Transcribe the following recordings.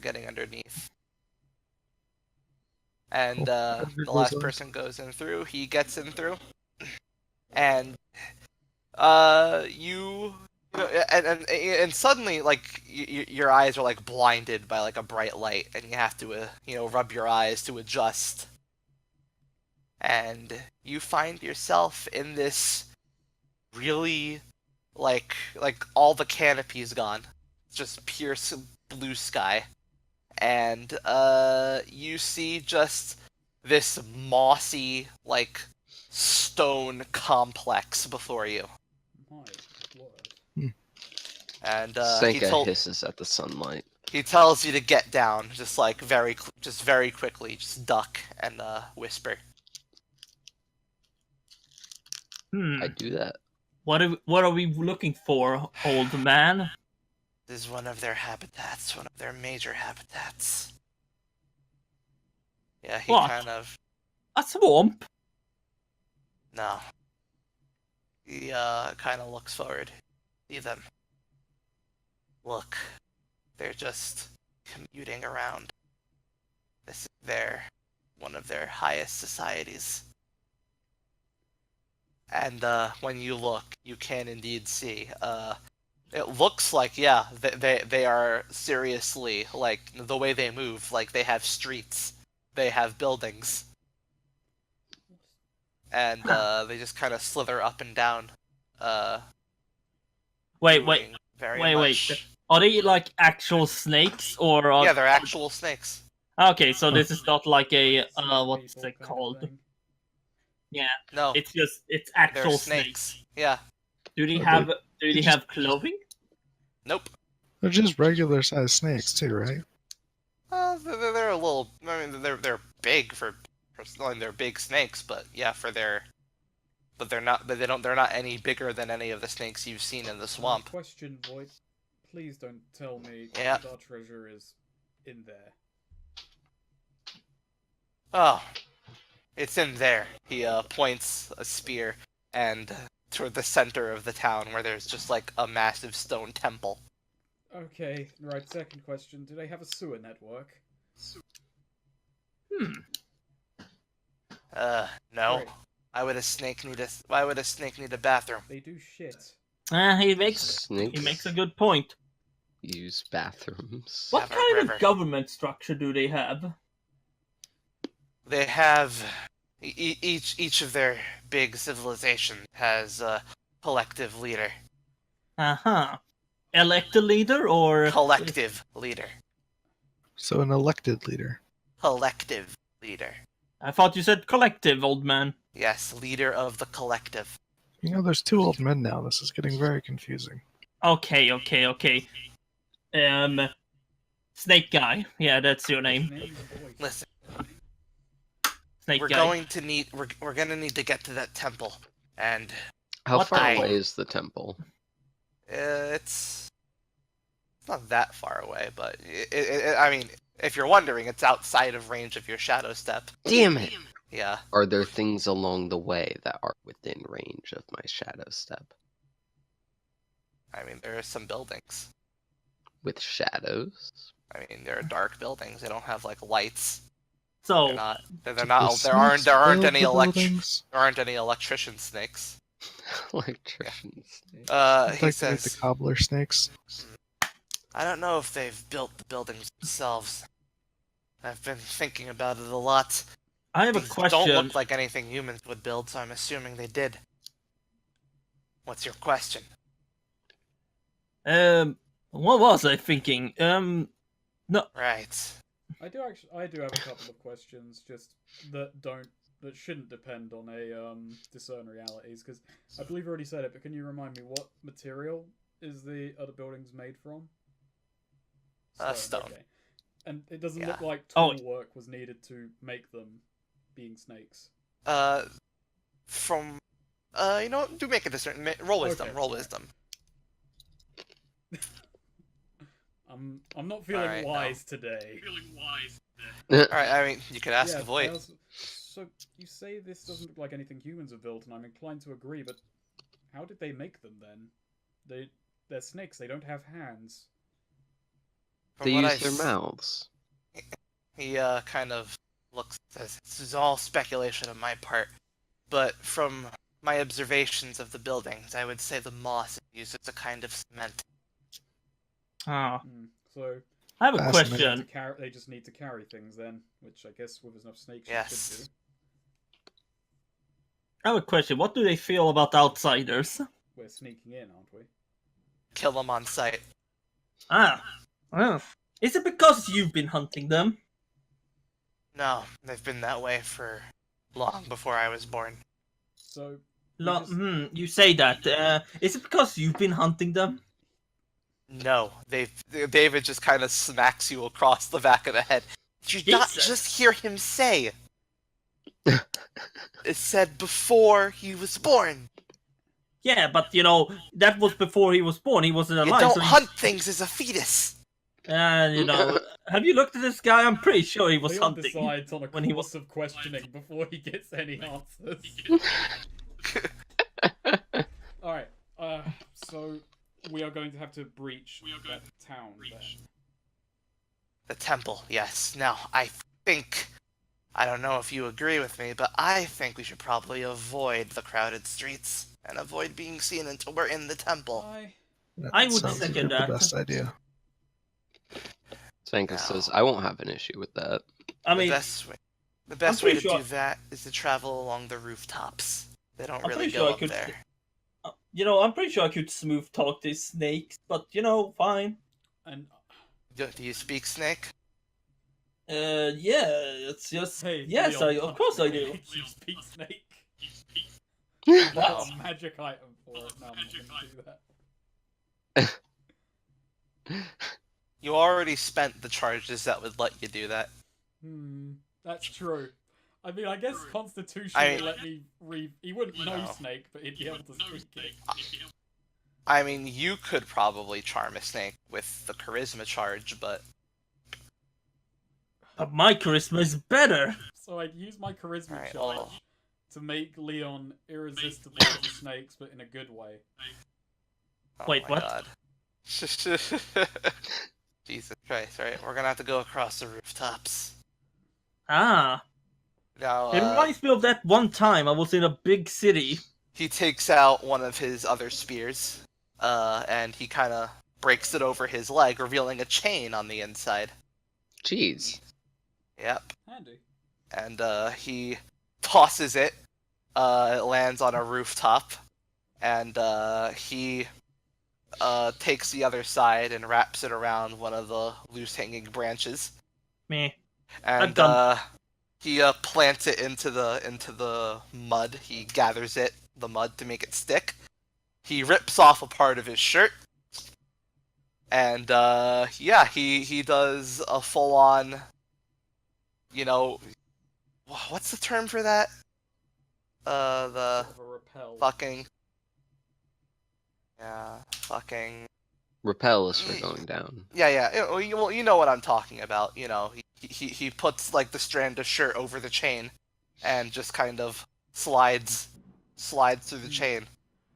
getting underneath. And Cool. the last person goes in through. He gets in through, and you know, and suddenly like your eyes are like blinded by like a bright light, and you have to rub your eyes to adjust, and you find yourself in this really like all the canopy's gone, it's just pure blue sky, and you see just this mossy like stone complex before you. My word. And Senka hisses at the sunlight. he tells you to get down, just like just very quickly, just duck and whisper. I do that. What are we looking for, old man? This is one of their habitats, one of their major habitats. Yeah, he What? kind of A swamp? no. He kind of looks forward. See them. Look, they're just commuting around. This is one of their highest societies. And when you look, you can indeed see. It looks like, yeah, they are seriously, like, the way they move, like, they have streets, they have buildings. And they just kind of slither up and down. Wait. Very much. Are they like actual snakes or? Yeah, they're actual snakes. Okay, so this is not like a what's People it kind of called? thing. Yeah, No, it's they're actual snakes. Yeah. Do they Okay. have They just- clothing? Nope. They're just regular sized snakes too, right? They're a little. I mean, they're big for they're big snakes, but yeah, but they're not. But they're not any bigger than any of the snakes you've seen in the swamp. Question, Void. Please don't tell me Yeah. that our treasure is in there. Oh, it's in there. He points a spear and toward the center of the town, where there's just like a massive stone temple. Okay, right, second question. Do they have a sewer network? No. Great. Why would a snake need a bathroom? They do shit. He makes Snakes a good point. use bathrooms. What Have a kind river. of government structure do they have? They have each of their big civilizations has a collective leader. Elected leader or Collective leader. So an elected leader. Collective leader. I thought you said collective, old man. Yes, leader of the collective. You know, there's two old men now. This is getting very confusing. Okay. Snake guy. Yeah, that's your His name. name's Void. Listen, Snake we're guy. gonna need to get to that temple, and How What far the- away is the temple? it's not that far away. But I mean, if you're wondering, it's outside of range of your shadow step. Damn it! Yeah. Are there things along the way that are within range of my shadow step? I mean, there are some buildings. With shadows? I mean, there are dark buildings. They don't have like lights. So They're not. They're Did not. the There aren't. snakes There aren't build any the buildings? There aren't any electrician snakes. Electricians. He I'd like to meet the says, cobbler snakes. I don't know if they've built the buildings themselves. I've been thinking about it a lot. I have a These question. don't look like anything humans would build, so I'm assuming they did. What's your question? What was I thinking? Right. I do have a couple of questions, just that shouldn't depend on a discern realities, because I believe you already said it, but can you remind me what material is the other buildings made from? Stone. Okay. And it doesn't Yeah. look like Oh. tool work was needed to make them, being snakes. From you know what? Do make a discern. Roll wisdom. Okay, Roll alright. wisdom. I'm not feeling Alright, no. wise today. All right. I mean, you could ask Yeah, Void. so you say this doesn't look like anything humans have built, and I'm inclined to agree, but how did they make them then? They're snakes. They don't have hands. From They what use I've their s- mouths. He kind of looks. Says, this is all speculation on my part, but from my observations of the buildings, I would say the moss is used as a kind of cement. Ah, So I have a Fascinating. question. they just need to carry things then, which I guess with enough snakes you Yes. should do. I have a question. What do they feel about outsiders? We're sneaking in, aren't we? Kill them on sight. Ah, well. Is it because you've been hunting them? No, they've been that way for long before I was born. So we just- You say that. Is it because you've been hunting them? No, David just kind of smacks you across the back of the head. Did you not Jesus. just hear him say? It said before he was born. Yeah, but that was before he was born. He wasn't You alive. don't so hunt things as a fetus. have you looked at this guy? I'm pretty sure he was Leon hunting. decides on a when he course of questioning before he gets any answers. Alright, so we are going to have to breach that town then. The temple, yes. Now, I don't know if you agree with me, but I think we should probably avoid the crowded streets and avoid being seen until we're in the temple. That I would sounds second like that. the best idea. Sanka says, I won't have an issue with that. I mean, The best way pretty to sure- do that is to travel along the rooftops. They don't I'm really pretty go sure I up could- there. I'm pretty sure I could smooth talk these snakes, but fine. And Do you speak snake? Yeah, it's just hey, yes, Leon, of course I do. You speak snake. Wow. Got a magic item for it. No, I'm not gonna do that. You already spent the charges that would let you do that. That's true. I mean, I guess Constitution I- would let me read. He wouldn't know No. snake, but he'd be able to speak it. I mean, you could probably charm a snake with the charisma charge, but But my charisma is better. So I'd use my charisma Alright, charge well. to make Leon irresistible to snakes, but in a good way. Oh Wait, my what? God. Jesus Christ! Right, we're gonna have to go across the rooftops. Ah, Now, it reminds me of that one time I was in a big city. he takes out one of his other spears, and he kind of breaks it over his leg, revealing a chain on the inside. Jeez. Yep. Handy. And he tosses it. It lands on a rooftop, and he takes the other side and wraps it around one of the loose hanging branches. Meh. And done. he plants it into the mud. He gathers the mud to make it stick. He rips off a part of his shirt, and he does a full on. What's the term for that? The Sort of a repel. fucking. Yeah, fucking. Repel is for going down. Yeah. Well, you know what I'm talking about. He puts like the strand of shirt over the chain, and just kind of slides through the chain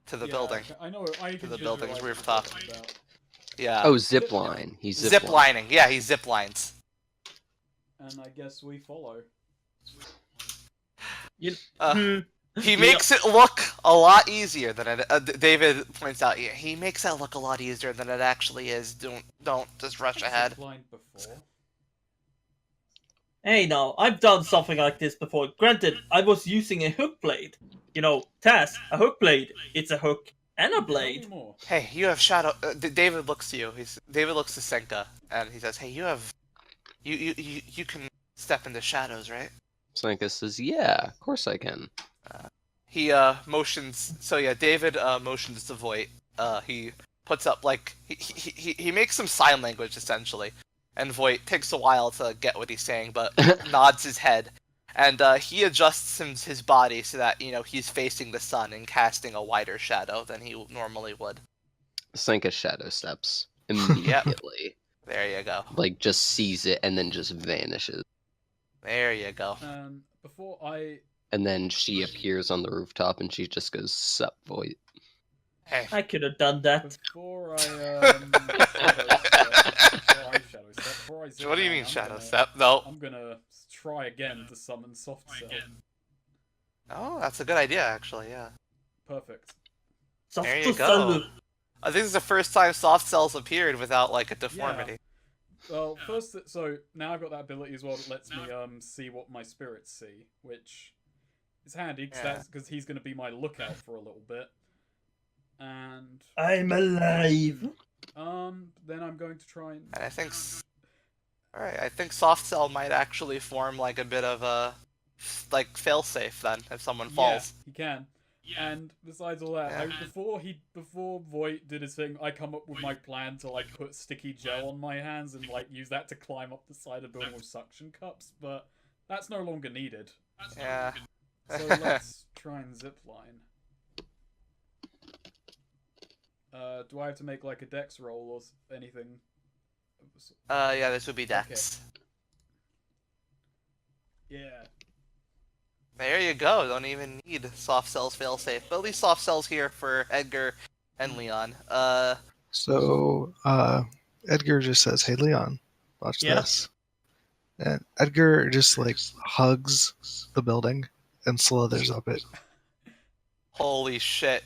to the Yeah, building. I know. I can the visualize building's what you're rooftop. talking about. Yeah. Oh, zip line. He's Zip lining. Yeah, he zip lines. And I guess we follow. He makes it look a lot easier than it. David points out. Yeah, he makes that look a lot easier than it actually is. Don't just rush ahead. Blind before. Hey, now, I've done something like this before. Granted, I was using a hook blade. Taz, a hook blade. It's a hook and a Tell me blade. more. Hey, you have shadow. David looks to you. David looks to Senka, and he says, "Hey, you have, you can step into shadows, right?" Sanka says, yeah, of course I can. He motions. So yeah, David motions to Voight. He puts up like he makes some sign language essentially, and Voight takes a while to get what he's saying, but nods his head, and he adjusts his body so that he's facing the sun and casting a wider shadow than he normally would. Sanka shadow steps immediately. There you go. Like, just sees it and then just vanishes. There you go. Before I And then she appears on the rooftop and she just goes, sup, Voight. Hey. I could have done that. Before I shadow step, zip What do you line, mean I'm shadow gonna- step? No. I'm gonna try again to summon Soft Cell. Oh, that's a good idea, actually. Yeah. Perfect. There you Soft go. cell. I think this is the first time soft cells appeared without like a deformity. Well, first, so now I've got that ability as well that lets me see what my spirits see, which is handy because he's going to be my lookout for a little bit. And I'm alive. then I'm going to try and And I think, all right, I think soft cell might actually form like a bit of a like failsafe then if someone falls. Yeah, he can. And besides all that, Yeah. before Voight did his thing, I come up with my plan to like put sticky gel on my hands and like use that to climb up the side of the building with suction cups, but that's no longer needed. Yeah. So let's try and zip line. Do I have to make like a dex roll or anything? Yeah, this would be Dex. Yeah. There you go. Don't even need soft cells failsafe. But at least soft cells here for Edgar and Leon. So Edgar just says, "Hey Leon, watch Yeah? this," and Edgar just like hugs the building and slithers up it. Holy shit.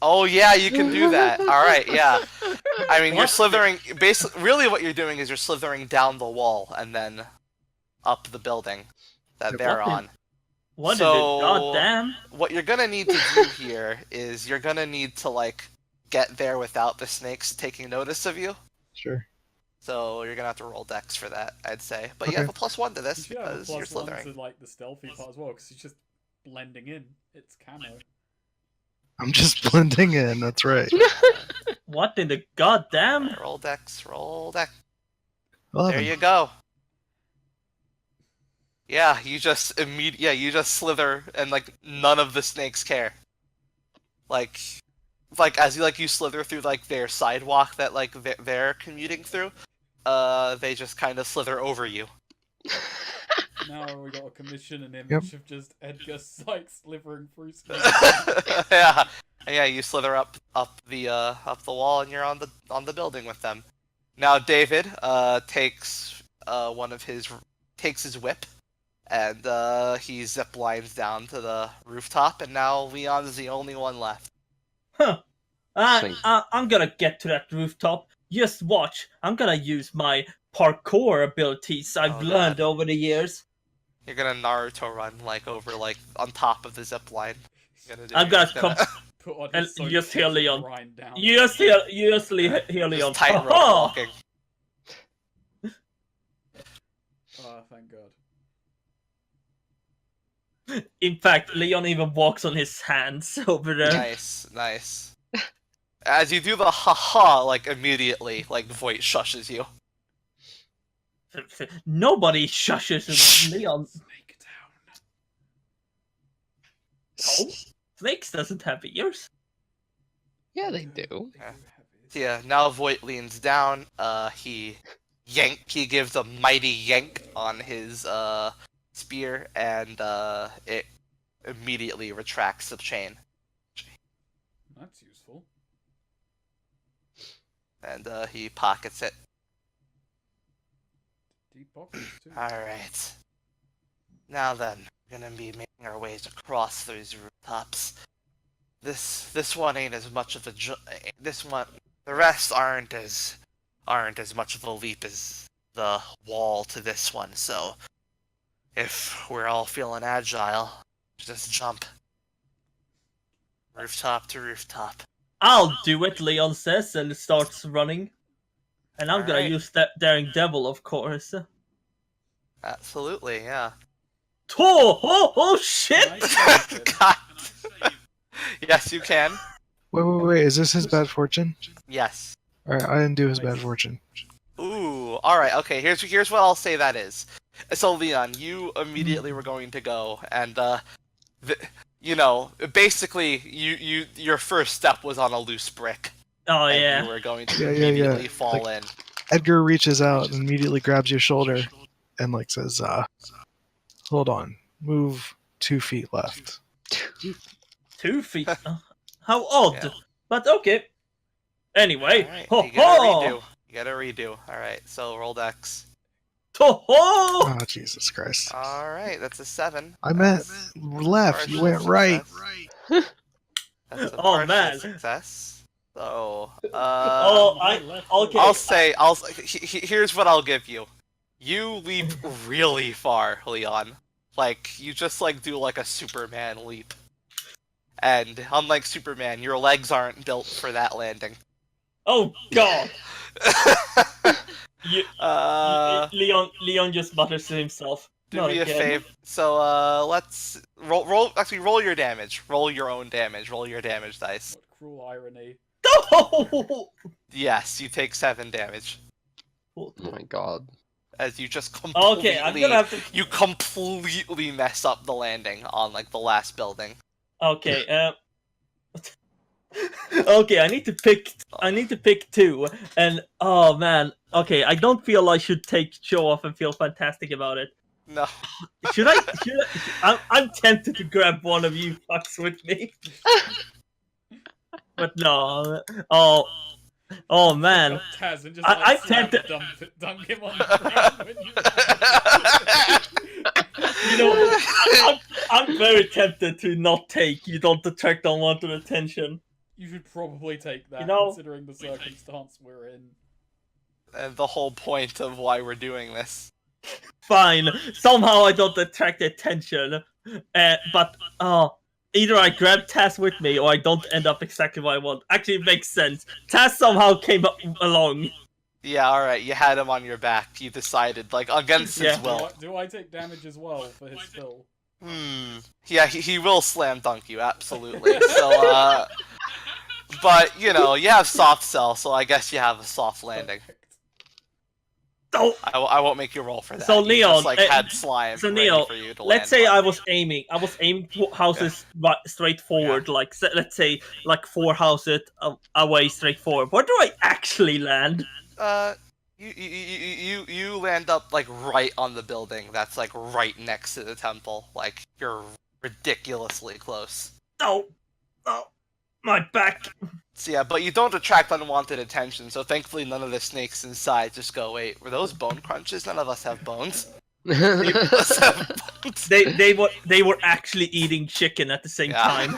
Oh yeah, you can do that. All right, yeah. I mean, you're What? slithering. Basically, really, what you're doing is you're slithering down the wall and then up the building that Yep. they're What in- on. What So- in the goddamn? What you're gonna need to do here is you're gonna need to like get there without the snakes taking notice of you. Sure. So you're gonna have to roll dex for that, I'd say. But you Okay. have a +1 to You this should have a because you're plus one slithering. to like the stealthy part as well, because he's just blending in. It's camo. I'm just blending in. That's right. What in the goddamn? Alright, roll dex, roll dex. 11. There you go. Yeah, you just you just slither and like none of the snakes care. Like as you slither through like their sidewalk that like they're commuting through, they just kind of slither over you. Now we got to commission an image of just Edgar Sykes slithering through snakes. Yeah, you slither up the wall and you're on the building with them. Now David takes his whip and he zip lines down to the rooftop, and now Leon is the only one left. Huh. Sweet. I'm gonna get to that rooftop. Just watch. I'm gonna use my parkour abilities I've Oh, learned God. over the years. You're gonna Naruto run like over like on top of the zip line. I'm gonna come. Put on And his soap just hear and Leon. grind down. You just hear Leon. Just tightrope "Aha!" walking. Oh, thank God. In fact, Leon even walks on his hands over there. Nice. As you do the haha, like immediately, like Voight shushes you. Nobody shushes Leon. Snake down. No, Snakes doesn't have ears. Yeah, they do. Yeah, now Voight leans down, he gives a mighty yank on his spear, and it immediately retracts the chain. That's useful. And he pockets it. Deep pockets too. Alright. Now then, we're gonna be making our ways across those rooftops. This one ain't as much of a this one. The rest aren't as much of a leap as the wall to this one. So, if we're all feeling agile, just jump rooftop to rooftop. I'll do it, Leon says, and starts running. And I'm gonna Alright. use that Daring Devil, of course. Absolutely, yeah. Oh shit! Nice save. God. Yes, you can. Wait. Is this his bad fortune? Yes. All right, I didn't do his bad Nice. fortune. Ooh, alright, okay, here's what I'll say that is. So, Leon, you immediately were going to go, and, basically, your first step was on a loose brick. Oh And yeah. you were going to Yeah. immediately fall in. Edgar reaches out and immediately grabs your shoulder and like says, "Hold on, move 2 feet left." 2 feet. How odd. Yeah. But okay. Anyway. Alright, Ho you gotta ho! redo. You gotta redo. Alright, so roll dex. Toho! Oh, Jesus Christ. All right, that's a 7. I meant That's left. You partial went right. success. That's a Oh, partial man. success. So, Oh, I left okay. I'll say, here's what I'll give you. You leap really far, Leon. Like, you just, like, do, like, a Superman leap. And, unlike Superman, your legs aren't built for that landing. Oh God! You, uh, Leon just mutters to himself. do Not me a again. favor. So, let's roll your damage. Roll your own damage. Roll your damage dice. What cruel irony. No! Yes, you take 7 damage. Oh my god. As you just completely... Okay, I'm gonna have to. You completely mess up the landing on, like, the last building. Okay, okay, I need to pick 2, and oh man, okay, I don't feel I should take show off and feel fantastic about it. No. Should I? I'm tempted to grab one of you fucks with me, but no. Oh man, Taz and just I'm slam tempted. dunk him on the ground when you You know, I'm very tempted to not take. You don't attract unwanted attention. You should probably take that, You know- considering the circumstance we're in. And the whole point of why we're doing this. Fine. Somehow I don't attract attention. But either I grab Taz with me or I don't end up exactly what I want. Actually, it makes sense. Taz somehow came along. Yeah, alright, you had him on your back. You decided, like, against his Yeah. will. Do I take damage as well for his fill? Yeah, he will slam dunk you, absolutely. So, but, you know, you have soft cell, so I guess you have a soft landing. Perfect. So, I won't make you roll for that. So, You Leon, just, like, had slime so, ready Neil, for you to let's land say on. I was aiming to houses straight forward, like let's say like 4 houses away straight forward. Where do I actually land? You land up, like, right on the building that's, like, right next to the temple. Like, you're ridiculously close. Oh, my back. So yeah, but you don't attract unwanted attention, so thankfully none of the snakes inside just go, wait, were those bone crunches? None of us have bones. None of us have bones. They were actually eating chicken at the same time.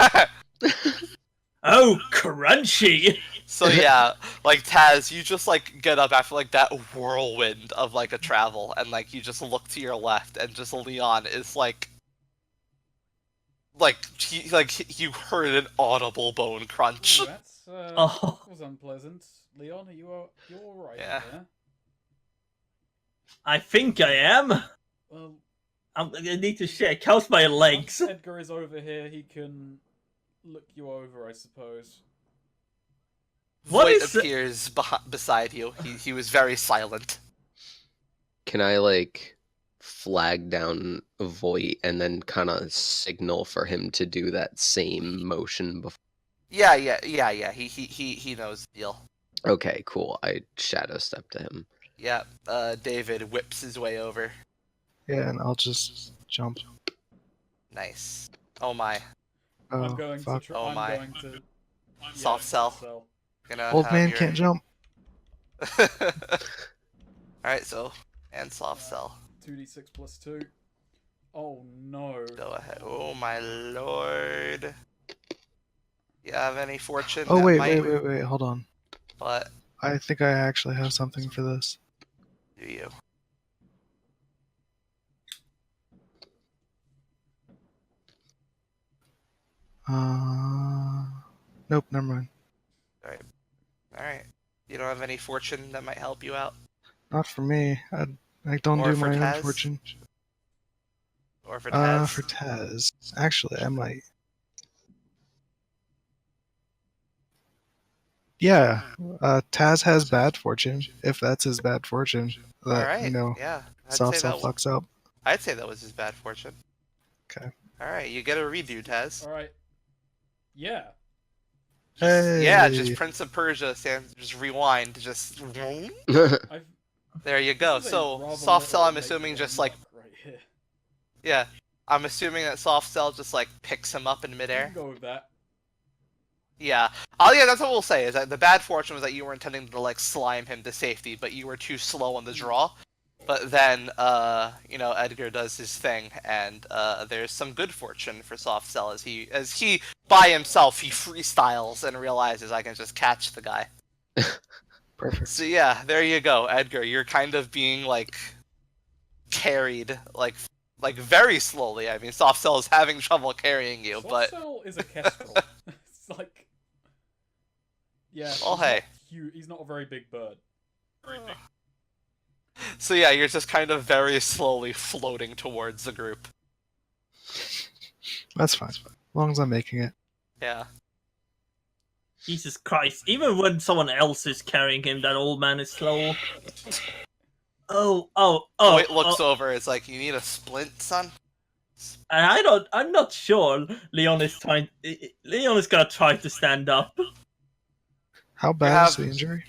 Oh, crunchy! So yeah, like, Taz, you just, like, get up after, like, that whirlwind of, like, a travel, and, like, you just look to your left, and just Leon is, like, you heard an audible bone crunch. Ooh, that's, Oh. that was unpleasant. Leon, are you alright Yeah. there? I think I am. Well, I need to check. How's my legs? once Edgar is over here, he can look you over, I suppose. What Voight is- appears beside you. He was very silent. Can I like flag down Voight and then kind of signal for him to do that same motion before? Yeah. He knows the deal. Okay, cool. I shadow step to him. Yeah. David whips his way over. Yeah, and I'll just jump. Nice. Oh my. Oh, I'm going fuck. to. Oh my. I'm going to. Soft cell. soft cell. Gonna Old have man your... can't jump. Alright, so, and soft cell. 2d6 plus 2. Oh no. Go ahead. Oh my lord. You have any fortune? Oh, that wait, might... wait. Hold on. What I think I actually have something for this. do you? Nope, never mind. Alright. You don't have any fortune that might help you out? Not for me. I don't Or do for my Taz? own fortune. Or for Taz? For Taz. Actually, I might. Yeah, Taz has bad fortune. If that's his bad fortune, that Alright, you know, yeah. soft cell fucks up. I'd say that was his bad fortune. Okay. Alright, you get a redo, Taz. Alright. Yeah. Hey. Yeah, just Prince of Persia, just rewind, just... I've. There you go. This is a So, rather soft cell, little I'm late assuming for just, like... Hemlock right here. Yeah. I'm assuming that soft cell just, like, picks him up in You midair. can go with that. Yeah. Oh, yeah, that's what we'll say, is that the bad fortune was that you were intending to, like, slime him to safety, but you were too slow on the draw. But then, Edgar does his thing, and there's some good fortune for Soft Cell as he by himself he freestyles and realizes I can just catch the guy. Perfect. So yeah, there you go, Edgar. You're kind of being like carried like very slowly. I mean, Soft Cell is having trouble carrying you, but Softcell is a kestrel. It's like, yeah. Oh, hey. He's not a very big bird. so yeah, you're just kind of very slowly floating towards the group. That's fine. As long as I'm making it. Yeah. Jesus Christ! Even when someone else is carrying him, that old man is slow. Oh! Voight looks over. It's like, you need a splint, son. And I'm not sure. Leon is gonna try to stand up. How bad is the injury?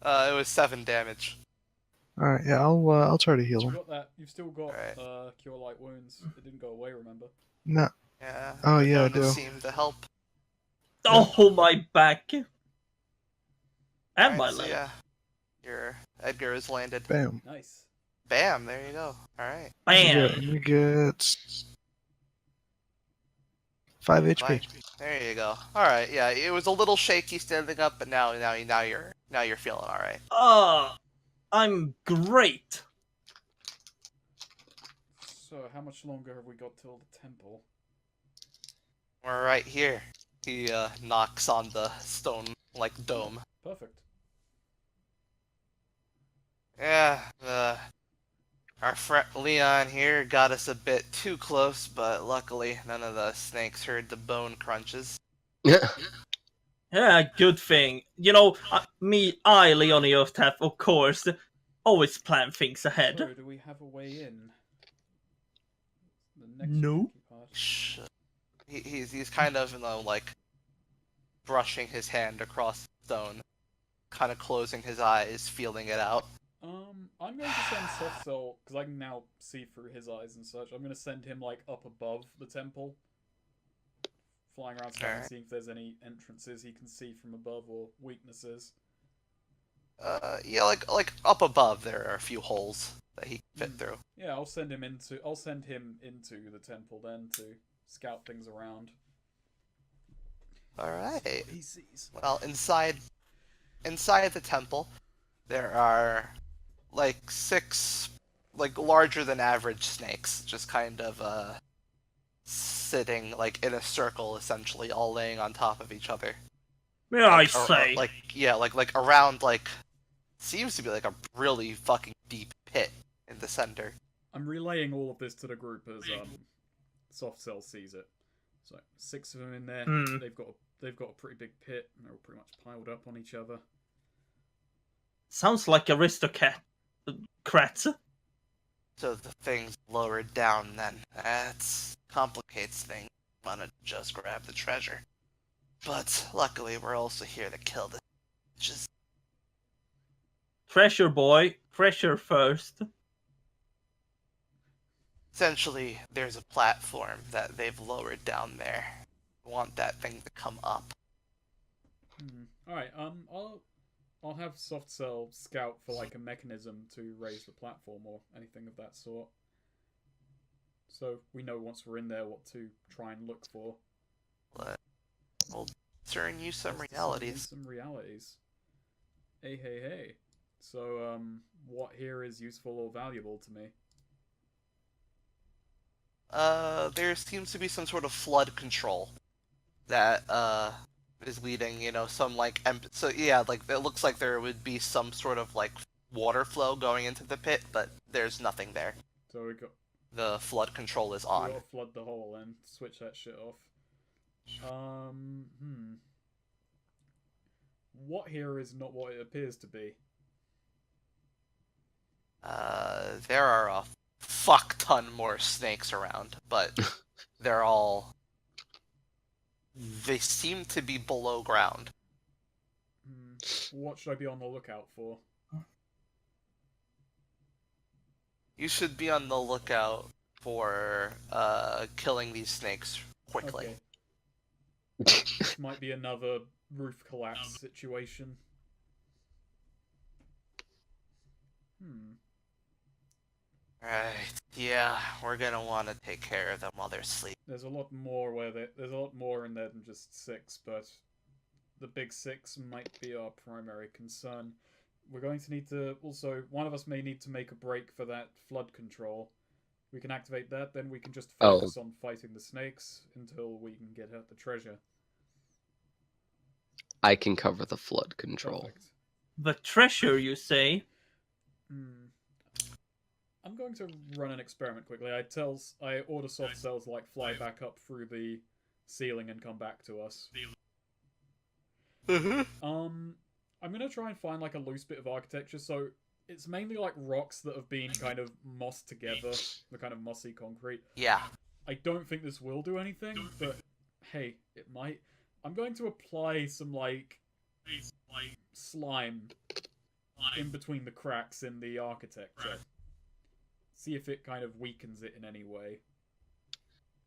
It was 7 damage. All right, yeah, I'll try to heal You've him. got that. You've still got Alright. cure light wounds. It didn't go away, remember? No. Yeah. Oh, yeah, I Don't do. seem to help. Oh, my back. And Alright, my so leg. yeah, your Edgar has landed. Bam. Nice. Bam! There you go. All right. Bam! You get 5 HP. Fine. There you go. All right. Yeah, it was a little shaky standing up, but now you're feeling all right. Oh, I'm great. So, how much longer have we got till the temple? We're right here. He knocks on the stone dome. Perfect. Yeah. Our friend Leon here got us a bit too close, but luckily none of the snakes heard the bone crunches. Yeah, good thing. You know, Leon Earthtap, of course, always plan things ahead. So, do we have a way in? The next No. tricky part. He's kind of brushing his hand across the stone, kind of closing his eyes, feeling it out. I'm going to send Soft Cell, because I can now see through his eyes and such. I'm going to send him, up above the temple. Flying around scanning, seeing if there's any entrances he can see from above or weaknesses. Yeah, like up above there are a few holes that he can fit through. Yeah, I'll send him into the temple then to scout things around. All right. He sees. Well, inside the temple, there are 6 larger than average snakes, just kind of sitting in a circle, essentially, all laying on top of each other. May I say? Around seems to be a really fucking deep pit in the center. I'm relaying all of this to the group as Soft Cell sees it. So 6 of them in there. They've got a pretty big pit, and they're all pretty much piled up on each other. Sounds like aristocrat. So the thing's lowered down then. That complicates things. Wanna just grab the treasure. But luckily we're also here to kill the bitches. Treasure boy, treasure first. Essentially, there's a platform that they've lowered down there. Want that thing to come up. Alright, I'll have Soft Cell scout for a mechanism to raise the platform or anything of that sort. So we know once we're in there what to try and look for. We'll discern you some realities. Some realities. Hey. So, what here is useful or valuable to me? There seems to be some sort of flood control that, is leading, some, so, yeah, it looks like there would be some sort of, water flow going into the pit, but there's nothing there. So we got... The flood control is on. We gotta flood the hole and switch that shit off. What here is not what it appears to be? There are a fuck ton more snakes around, but they're all... They seem to be below ground. What should I be on the lookout for? You should be on the lookout for killing these snakes quickly. Okay. This might be another roof collapse situation. Right. Yeah, we're gonna want to take care of them while they're asleep. There's a lot more there's a lot more in there than just 6, but the big 6 might be our primary concern. We're going to need to also one of us may need to make a break for that flood control. We can activate that, then we can just Oh, focus on fighting the snakes until we can get at the treasure. I can cover the flood control. Perfect. The treasure, you say? Hmm. I'm going to run an experiment quickly. I order soft cells like fly back up through the ceiling and come back to us. I'm gonna try and find like a loose bit of architecture. So it's mainly like rocks that have been kind of mossed together, the kind of mossy concrete. Yeah. I don't think this will do anything, but hey, it might. I'm going to apply some like slime in between the cracks in the architecture. See if it kind of weakens it in any way.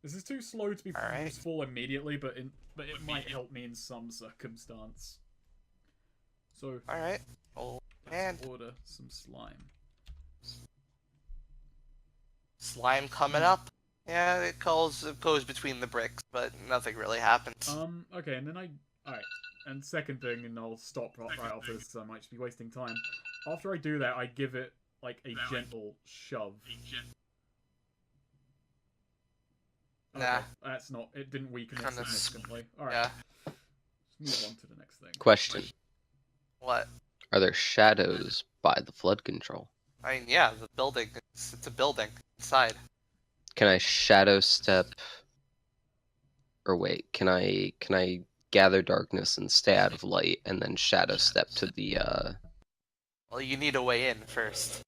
This is too slow to be Alright. useful immediately, but it might help me in some circumstance. So Alright. Oh, man. let's order some slime. Slime coming up. Yeah, it goes between the bricks, but nothing really happens. Okay, and then alright. And second thing, and I'll stop right after this, I might just be wasting time. After I do that, I give it like a gentle shove. Okay, Nah. that's not. It didn't weaken it Kinda significantly. Alright, Yeah. let's move on to the next thing. Question: What? Are there shadows by the flood control? I mean, yeah, the building. It's a building inside. Can I shadow step? Or wait, can I gather darkness and stay out of light, and then shadow step to the? Well, you need a way in first.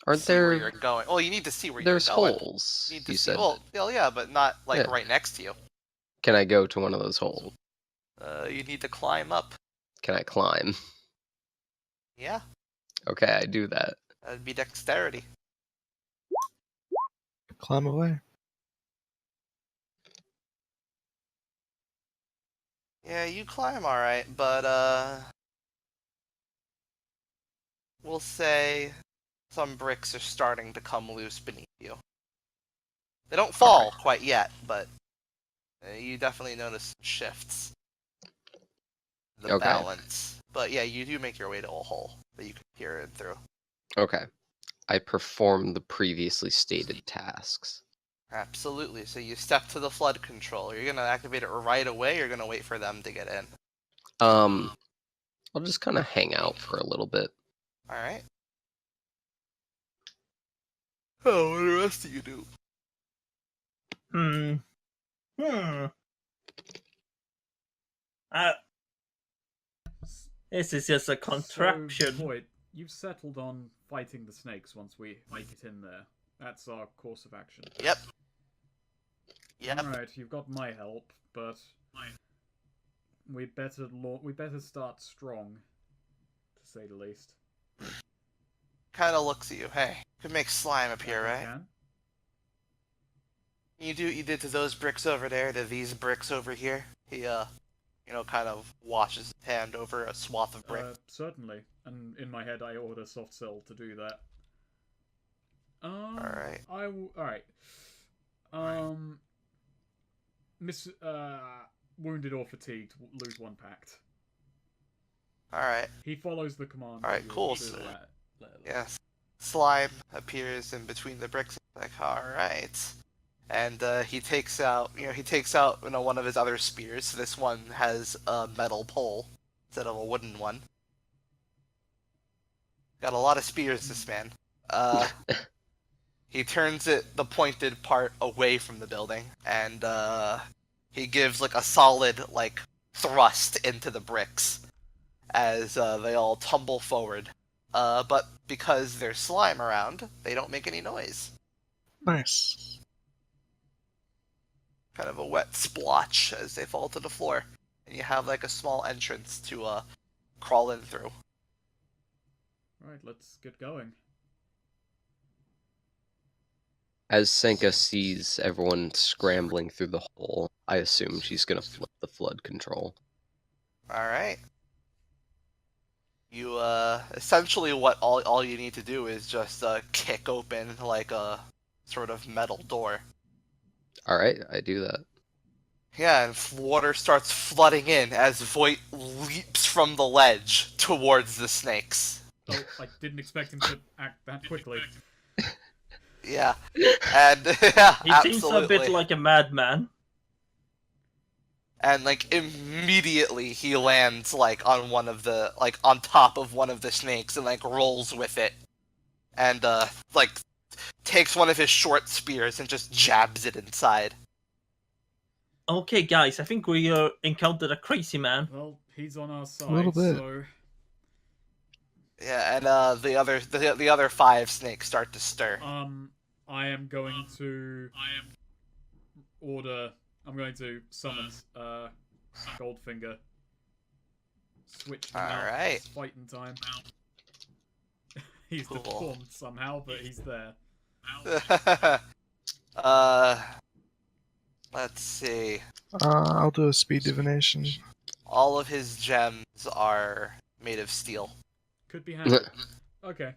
Aren't See where you're there? going. Well, you need to see where There's you're going. holes. You need to You see. said. Well, yeah, but not like Yeah. right next to you. Can I go to one of those holes? You need to climb up. Can I climb? Yeah, Okay, I do that. that'd be dexterity. Climb away. Yeah, you climb all right, but we'll say some bricks are starting to come loose beneath you. They don't fall quite yet, but you definitely notice some shifts. The Okay. balance. But yeah, you do make your way to a hole that you can peer in through. Okay. I perform the previously stated tasks. Absolutely. So you step to the flood control. You're gonna activate it right away. You're gonna wait for them to get in. I'll just kind of hang out for a little bit. All right. Oh, what do the rest of you do? This is just a contraption. So, Void, you've settled on fighting the snakes once we make it in there. That's our course of action. Yep. Yep. Alright, you've got my help, but we better start strong, to say the least. Kind of looks at you. Hey, you can make slime appear, I right? can. You do what you did to those bricks over there, to these bricks over here. He, kind of washes his hand over a swath of brick. Certainly. And in my head, I order soft cell to do that. Alright. Alright. Wounded or fatigued, lose 1 pact. Alright. He follows the command. Alright, of cool. the Yes. Slime appears in between the bricks. Like, alright. And he takes out one of his other spears. This one has a metal pole instead of a wooden one. Got a lot of spears, this man. He turns the pointed part away from the building, and he gives like a solid like thrust into the bricks as they all tumble forward. But because there's slime around, they don't make any noise. Nice. Kind of a wet splotch as they fall to the floor, and you have like a small entrance to crawl in through. Right, let's get going. As Senka sees everyone scrambling through the hole, I assume she's gonna flip the flood control. All right. You essentially what all you need to do is just kick open like a sort of metal door. All right, I do that. Yeah, and water starts flooding in as Voight leaps from the ledge towards the snakes. Oh, I didn't expect him to act that quickly. Yeah, and yeah, He seems a bit absolutely. like a madman. And like immediately he lands like on on top of one of the snakes and like rolls with it, and like takes one of his short spears and just jabs it inside. Okay, guys, I think we encountered a crazy man. Well, he's on our side, little bit. so Yeah, and the other five snakes start to stir. I am going to order. I'm going to summon Goldfinger. Switch him out. Alright. It's fighting time. He's Cool. deformed somehow, but he's there. uh, let's see. I'll do a speed divination. All of his gems are made of steel. Could be handy. Okay.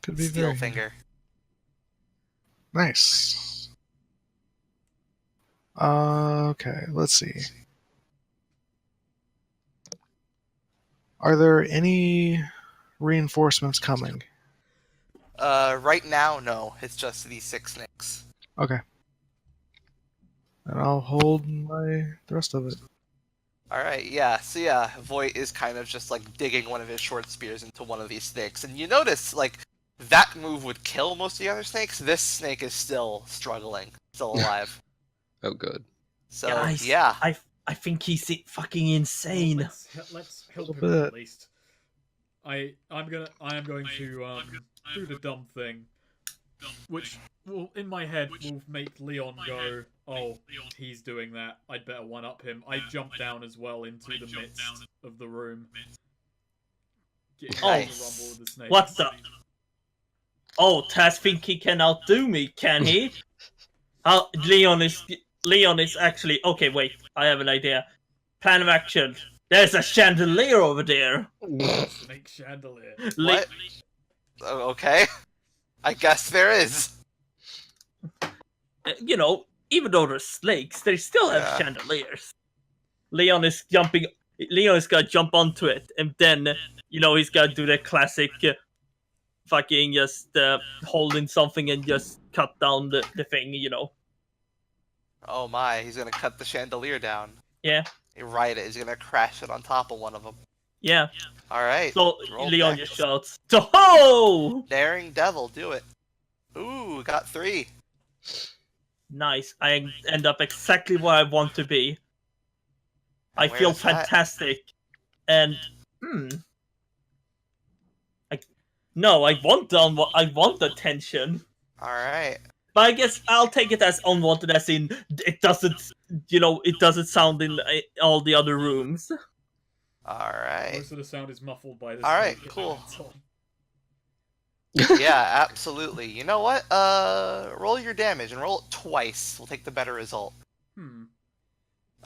Could be Steel very finger. nice. Okay, let's see. Are there any reinforcements coming? Right now, no. It's just these 6 snakes. Okay. And I'll hold the rest of it. Alright, yeah. So yeah, Voight is kind of just like digging one of his short spears into one of these snakes. And you notice, like, that move would kill most of the other snakes. This snake is still struggling, still alive. Oh, good. So, Guys, yeah. I think he's fucking insane. Well, let's help Little him bit. at least. I am going to do the dumb thing, which will in my head will make Leon go, "Oh, he's doing that. I'd better one up him." I jump down as well into the midst of the room, getting ready to Nice. rumble with the snakes. What the? Oh, Taz think he can outdo me, can he? Leon is actually okay. Wait, I have an idea. Plan of action. There's a chandelier over there. Snake chandelier. What? Okay. I guess there is. You know, even though they're snakes, they still have Yeah. chandeliers. Leon is gonna jump onto it, and then he's gonna do the classic, fucking just holding something and just cut down the thing. Oh my, he's gonna cut the chandelier down. Yeah. You're right, he's gonna crash it on top of one of them. Yeah. Alright. So roll Leon dex. just shouts, "Ho!" Daring Devil, do it. Ooh, got 3. Nice. I end up exactly where I want to be. I Where feel is that? fantastic. And I want attention. Alright. But I guess I'll take it as unwanted, as in it doesn't sound in all the other rooms. Alright. Most of the sound is muffled by this. Alright, snake cool. it's on. Yeah, absolutely. You know what? Roll your damage and roll it twice. We'll take the better result.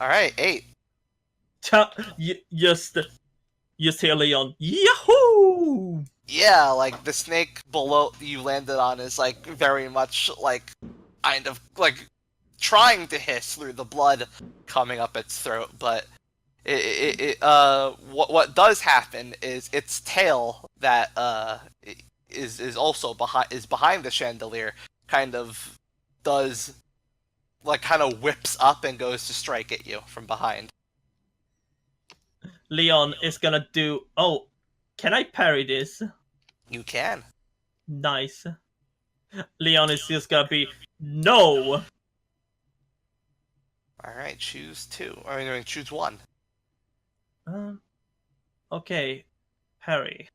Alright, 8. Just hear Leon, Yahoo! Yeah, like the snake below you landed on is like very much like kind of like trying to hiss through the blood coming up its throat, but what does happen is its tail that is also behind the chandelier kind of whips up and goes to strike at you from behind. Leon is gonna do. Oh, can I parry this? You can. Nice. Leon is just gonna be no. Alright, choose 2. I mean, choose 1. Okay, parry.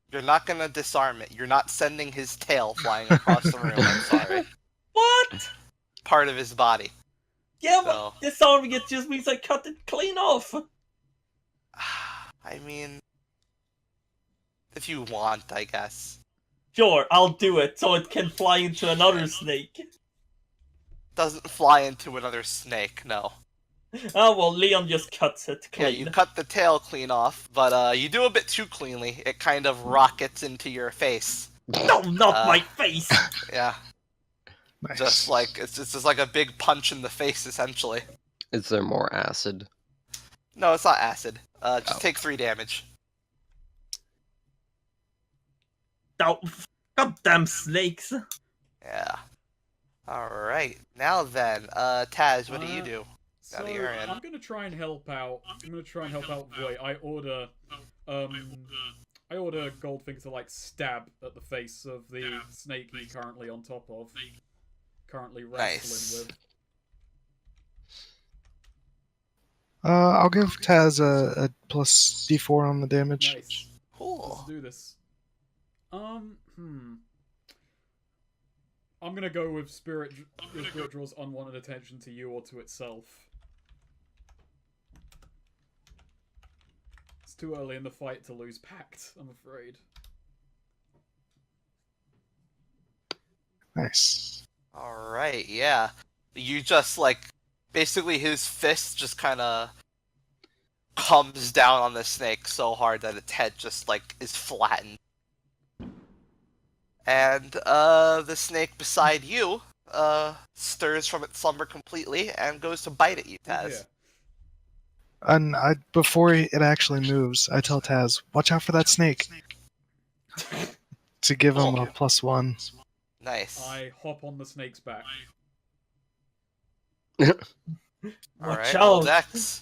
You're not gonna disarm it. You're not sending his tail flying across the room. I'm sorry. What? Part of his body. Yeah, So, but disarming it just means I cut it clean off. I mean, if you want, I guess. Sure, I'll do it so it can fly into another snake. Doesn't fly into another snake, no. Oh well, Leon just cuts it Yeah, clean. you cut the tail clean off, but you do a bit too cleanly. It kind of rockets into your face. No, not Uh, my face! Yeah, Nice. just like it's just like a big punch in the face, essentially. Is there more acid? No, it's not acid. Just Oh. take 3 damage. Oh, goddamn snakes! Yeah. All right. Now then, Taz, what do you do? Now So that you're in. I'm gonna try and help out. I'm gonna try and help out Void. I order Goldfinger to like stab at the face of the snake he's currently on top of, currently wrestling Nice. with. I'll give Taz a plus D4 on the damage. Nice. Let's Cool. do this. I'm gonna go with spirit. Your spirit draws unwanted attention to you or to itself. It's too early in the fight to lose pact, I'm afraid. Nice. All right. Yeah. You just like basically his fist just kind of comes down on the snake so hard that its head just like is flattened. And the snake beside you stirs from its slumber completely and goes to bite at you, Taz. Yeah. And before it actually moves, I tell Taz, "Watch out for that snake." To give him a +1. Nice. I hop on the snake's back. All Watch right. out! Well, Dex.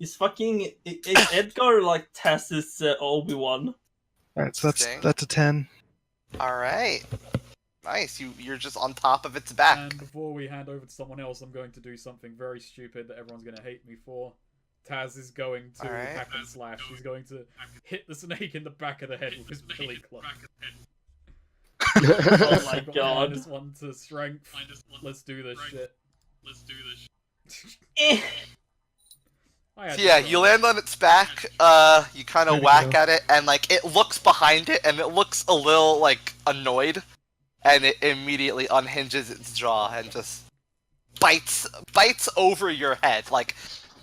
Is Edgar like Taz's Obi-Wan? Alright, so Interesting. that's a 10. All right. Nice. You're just on top of its back. And before we hand over to someone else, I'm going to do something very stupid that everyone's going to hate me for. Taz is going to Alright. hack and slash. He's going to hit the snake in the back of the head with his billy club. Oh my I've got god. -1 to strength. Let's do this shit. Eh. I had So yeah, to you go. land on its back, you kind Way of to whack go. at it, and like it looks behind it, and it looks a little like annoyed, and it immediately unhinges its jaw and just bites over your head,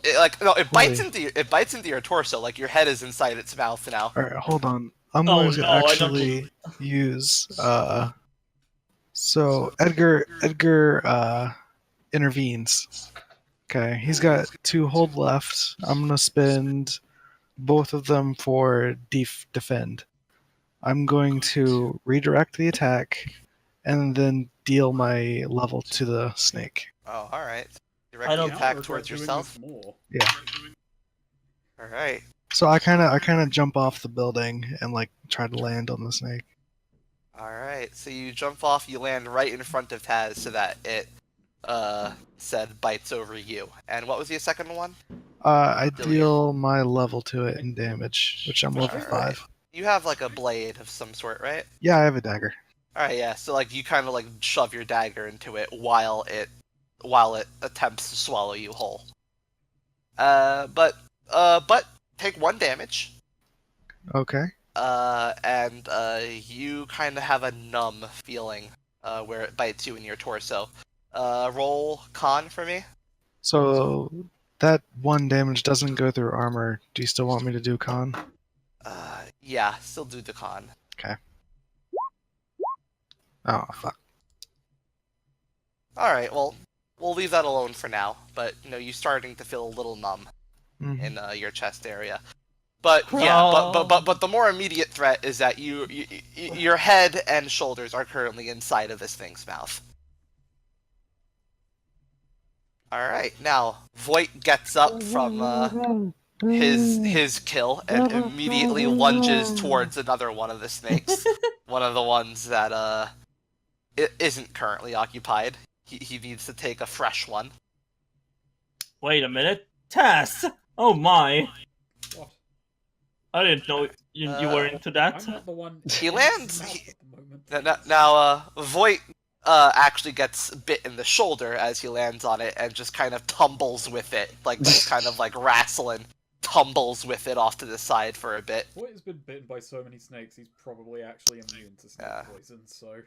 it bites Holy. into your torso, like your head is inside its mouth now. Alright, hold on. I'm Oh, going to no, I don't- actually use so Edgar intervenes. Okay, he's got 2 hold left. I'm gonna spend both of them for defend. I'm going to redirect the attack and then deal my level to the snake. Oh, all right. I Direct the don't- Now I attack regret towards doing yourself. this more. Yeah. All right. So I kind of jump off the building and like try to land on the snake. All right. So you jump off, you land right in front of Taz, so that it said bites over you. And what was the second one? I Deal deal my level to it in damage, which I'm level Alright. 5. You have like a blade of some sort, right? Yeah, I have a dagger. All right, yeah. So like you kind of like shove your dagger into it while it attempts to swallow you whole. But take 1 damage. Okay. And you kind of have a numb feeling where it bites you in your torso. Roll con for me. So that 1 damage doesn't go through armor. Do you still want me to do con? Yeah, still do the con. Oh, fuck. All right, well, we'll leave that alone for now. But you're starting to feel a little numb Mhm. in your chest area. But yeah, but the more immediate threat is that your head and shoulders are currently inside of this thing's mouth. All right, now Voight gets up from his kill and immediately lunges towards another one of the snakes, one of the ones that it isn't currently occupied. He needs to take a fresh one. Wait a minute. Taz! Oh my. What? I didn't know you were into that. I'm not the one. He in lands- his mouth he- at the moment. Now, Voight actually gets bit in the shoulder as he lands on it and just kind of tumbles with it, like just kind of like wrestling, tumbles with it off to the side for a bit. Voight has been bitten by so many snakes, he's probably actually immune to snake Yeah. poison, so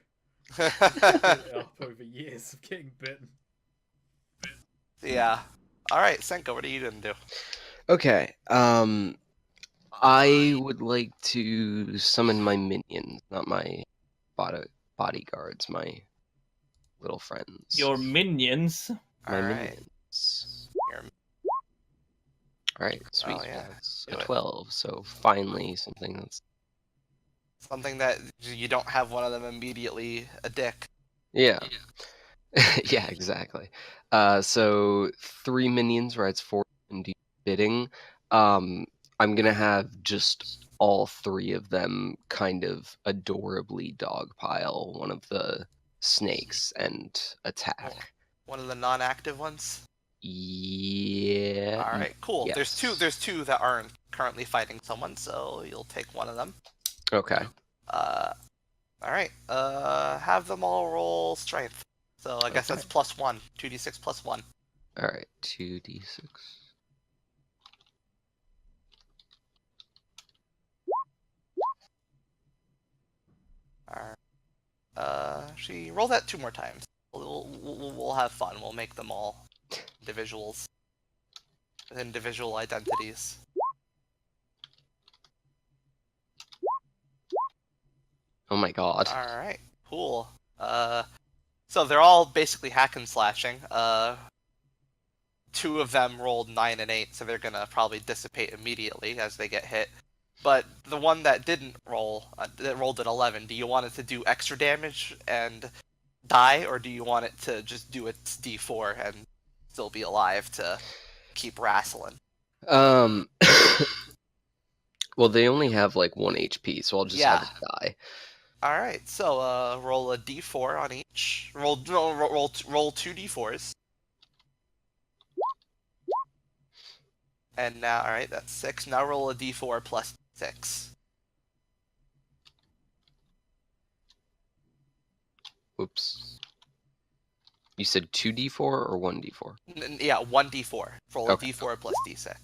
built it up over years of getting bitten. Yeah. All right, Senko, what are you gonna do? Okay. I would like to summon my minions, not my bodyguards, my little friends. Your minions. My All right. minions. Your- Alright, sweet. Oh yeah. That's Do a it. 12, so finally something that's... Something that you don't have one of them immediately a dick. Yeah. Yeah, exactly. So 3 minions, right? It's 4 and do bidding. I'm gonna have just all 3 of them kind of adorably dogpile one of the snakes and attack. One of the non-active ones. Yeah. All right, cool. Yes. There's two that aren't currently fighting someone, so you'll take one of them. Okay. All right. Have them all roll strength. So I guess Okay. that's +1, 2d6 +1. Alright, 2d6. All right. Actually, roll that 2 more times. We'll have fun. We'll make them all individuals with individual identities. Oh my god. All right. Cool. So they're all basically hack and slashing. 2 of them rolled 9 and 8, so they're gonna probably dissipate immediately as they get hit. But the one that didn't roll, that rolled an 11, do you want it to do extra damage and die, or do you want it to just do its D4 and still be alive to keep wrestling? Well, they only have like 1 HP, so I'll just have it die. All right. So roll a D4 on each. Roll 2 D4s. And now, all right, that's 6. Now roll a D4 plus 6. Oops. You said 2d4 or 1d4? Yeah, 1d4. Roll Okay. a D4 plus D6.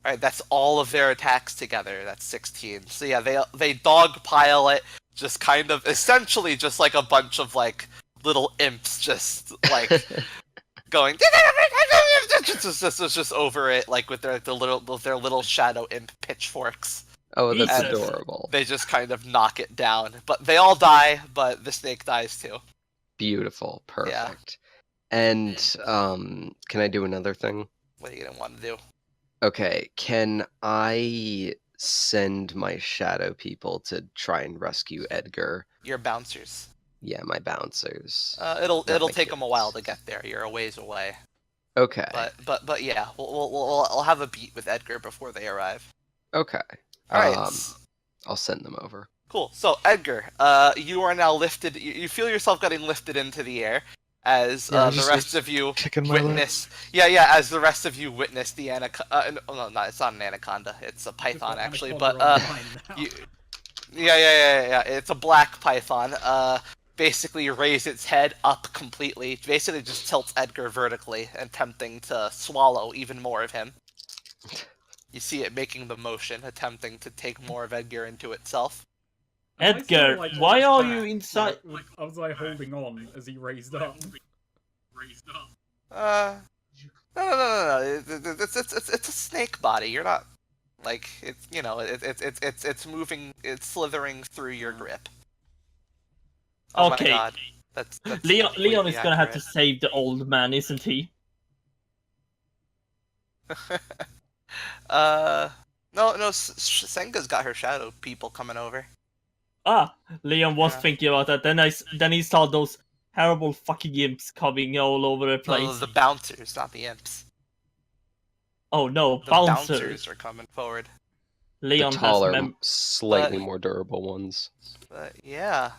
All right, that's all of their attacks together. That's 16. So yeah, they dogpile it, just kind of essentially just like a bunch of like little imps, just like going just over it, like with their little shadow imp pitchforks. Oh, that's Jesus. adorable. They just kind of knock it down, but they all die. But the snake dies too. Beautiful. Perfect. And can I do another thing? What are you gonna want to do? Okay, can I send my shadow people to try and rescue Edgar? Your bouncers. Yeah, my bouncers. It'll Not my take them a while to kids. get there. You're a ways away. Okay. But yeah, we'll have a beat with Edgar before they arrive. Okay. All right. I'll send them over. Cool. So Edgar, you are now lifted. You feel yourself getting lifted into the air as Yeah, the just, rest of you Kicking my leg. witness. Yeah. As the rest of you witness the anaconda. No, it's not an anaconda. It's a python actually. But you. Yeah. It's a black python. Basically raise its head up completely. Basically just tilts Edgar vertically, attempting to swallow even more of him. You see it making the motion, attempting to take more of Edgar into itself. Edgar, why are you inside? I was like holding on as he raised up. No. It's a snake body. You're not like it's it's moving. It's slithering through your grip. Oh Okay. my god. That's Leon completely is gonna have to accurate. save the old man, isn't he? No. Senga's got her shadow people coming over. Ah, Leon was Yeah. thinking about that. Then he saw those terrible fucking imps coming all over the place. No, the bouncers, not the imps. Oh no, The bouncers. bouncers are coming forward. Leon The taller, has slightly more durable ones. But yeah.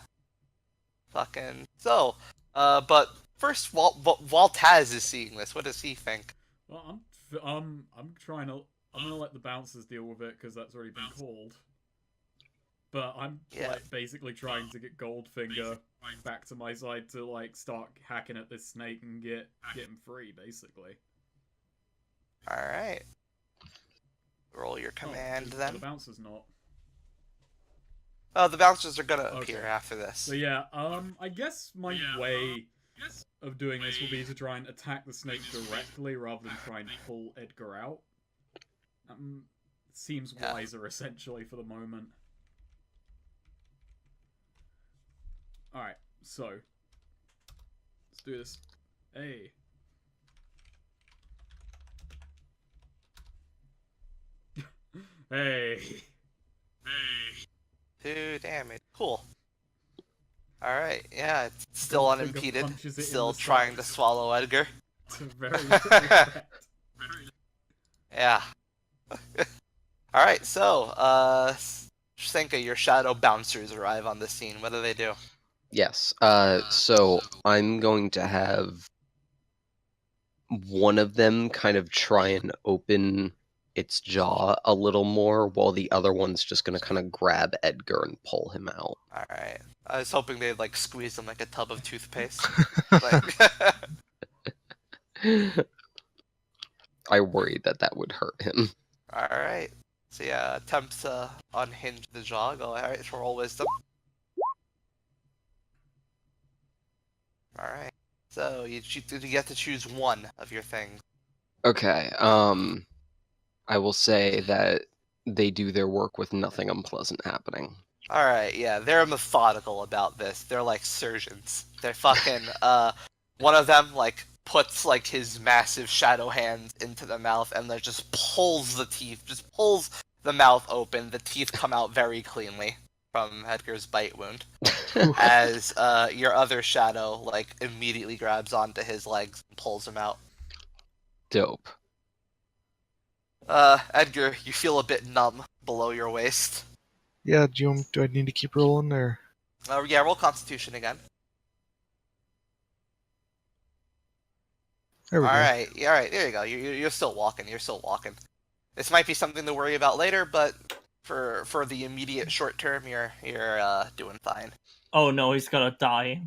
Fucking so. But first, while Taz is seeing this, what does he think? Well, I'm trying to. I'm gonna let the bouncers deal with it because that's already been called. But I'm Yeah. like basically trying to get Goldfinger back to my side to like start hacking at this snake and get him free, basically. All right. Roll your command The then. bouncer's not. Oh, the bouncers are gonna Okay. appear after this. So yeah, I guess my way of doing this will be to try and attack the snake directly rather than try and pull Edgar out. Seems Yeah. wiser, essentially, for the moment. Alright, so. Let's do this. Hey. 2 damage. Cool. Alright, yeah, it's still Goldfinger unimpeded. punches it in Still the trying side. to swallow Edgar. To very little effect. Yeah. Alright, so, Senka, your shadow bouncers arrive on the scene. What do they do? Yes. So I'm going to have one of them kind of try and open its jaw a little more, while the other one's just going to kind of grab Edgar and pull him out. Alright. I was hoping they'd, like, squeeze him like a tub of toothpaste. Like... I worried that would hurt him. Alright. So yeah, attempt to unhinge the jaw. Go ahead, roll wisdom. Alright. So you get to choose one of your things. Okay, I will say that they do their work with nothing unpleasant happening. Alright, yeah, they're methodical about this. They're like surgeons. They're fucking, one of them, like, puts, like, his massive shadow hands into the mouth and then just pulls the teeth, just pulls the mouth open. The teeth come out very cleanly from Edgar's bite wound. As, your other shadow, like, immediately grabs onto his legs and pulls him out. Dope. Edgar, you feel a bit numb below your waist. Yeah, do I need to keep rolling or? Yeah, roll Constitution again. There we go. Alright, there you go. You're still walking, you're still walking. This might be something to worry about later, but for the immediate short term, you're doing fine. Oh no, he's gonna die.